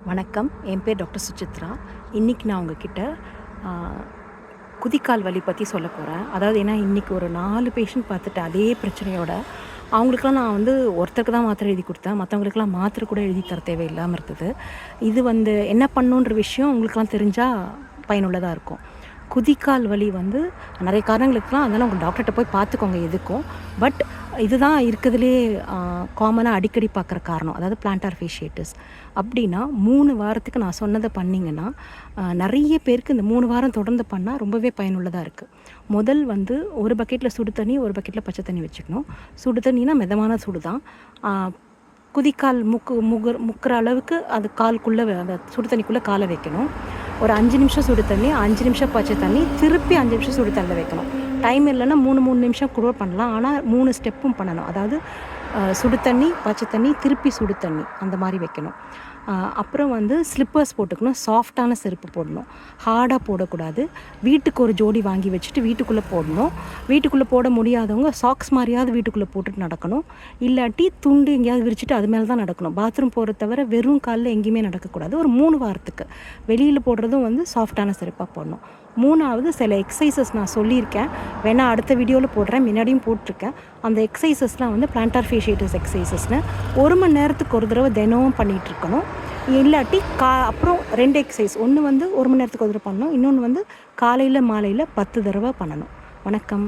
வணக்கம். என் பேர் டாக்டர் சுசித்ரா. இன்றைக்கி நான் உங்ககிட்ட குதிக்கால் வலி பற்றி சொல்ல போகிறேன். அதாவது ஏன்னா இன்றைக்கி ஒரு 4 பேஷண்ட் பார்த்துட்டு அதே பிரச்சனையோட அவங்களுக்கெல்லாம் நான் ஒருத்தருக்கு தான் மாத்திரை எழுதி கொடுத்தேன். மற்றவங்களுக்கெல்லாம் மாத்திரை கூட எழுதி தர தேவையில்லாமல் இருந்தது. இது என்ன பண்ணுன்ற விஷயம் உங்களுக்கெல்லாம் தெரிஞ்சால் பயனுள்ளதாக இருக்கும். குதிக்கால் வலி நிறைய காரணங்களுக்குலாம், அதனால் உங்கள் டாக்டர்கிட்ட போய் பார்த்துக்கோங்க எதுக்கும். பட் இதுதான் இருக்கிறதுலே காமனாக அடிக்கடி பார்க்குற காரணம். அதாவது பிளான்டார் ஃபேஷியைட்டிஸ். அப்படின்னா 3 வாரத்துக்கு நான் சொன்னதை பண்ணிங்கன்னா நிறைய பேருக்கு இந்த 3 வாரம் தொடர்ந்து பண்ணால் ரொம்பவே பயனுள்ளதாக இருக்குது. முதல் ஒரு பக்கெட்டில் சுடு தண்ணி, ஒரு பக்கெட்டில் பச்சை தண்ணி வச்சுக்கணும். சுடு தண்ணினா மிதமான சுடு தான். குதிக்கால் முக்கிற அளவுக்கு அது காலுக்குள்ளே, அந்த சுடு தண்ணிக்குள்ளே காலை வைக்கணும். ஒரு 5 நிமிஷம் சுடு தண்ணி, 5 நிமிஷம் பச்சை தண்ணி, திருப்பி 5 நிமிஷம் சுடு தண்ணியில் வைக்கணும். டைம் இல்லைன்னா 3 நிமிஷம் கூட பண்ணலாம். ஆனால் 3 ஸ்டெப்பும் பண்ணணும். அதாவது சுடு தண்ணி, பச்சை தண்ணி, திருப்பி சுடு தண்ணி, அந்த மாதிரி வைக்கணும். அப்புறம் ஸ்லிப்பர்ஸ் போட்டுக்கணும். சாஃப்டான செருப்பு போடணும், ஹார்டாக போடக்கூடாது. வீட்டுக்கு ஒரு ஜோடி வாங்கி வச்சுட்டு வீட்டுக்குள்ளே போடணும். வீட்டுக்குள்ளே போட முடியாதவங்க சாக்ஸ் மாதிரியாவது வீட்டுக்குள்ளே போட்டுட்டு நடக்கணும். இல்லாட்டி துண்டு எங்கேயாவது விரிச்சிட்டு அது மேலே தான் நடக்கணும். பாத்ரூம் போகிறத தவிர வெறும் காலில் எங்கேயுமே நடக்கக்கூடாது. ஒரு 3 வாரத்துக்கு. வெளியில் போடுறதும் சாஃப்டான செருப்பாக போடணும். 3வது சில எக்ஸசைசஸ் நான் சொல்லியிருக்கேன், வேணால் அடுத்த வீடியோவில் போடுறேன், முன்னாடியும் போட்டிருக்கேன். அந்த எக்ஸசைசஸ்லாம் பிளான்டார் ஃபேஷியைட்டிஸ் எக்ஸசைசஸ்னு 1 மணி நேரத்துக்கு ஒரு தடவை தினமும் பண்ணிகிட்ருக்கணும். இல்லாட்டி அப்புறம் 2 எக்ஸசைஸ், ஒன்று 1 மணி நேரத்துக்கு ஒரு தடவை பண்ணணும், இன்னொன்று காலையில் மாலையில் 10 தடவை பண்ணணும். வணக்கம்.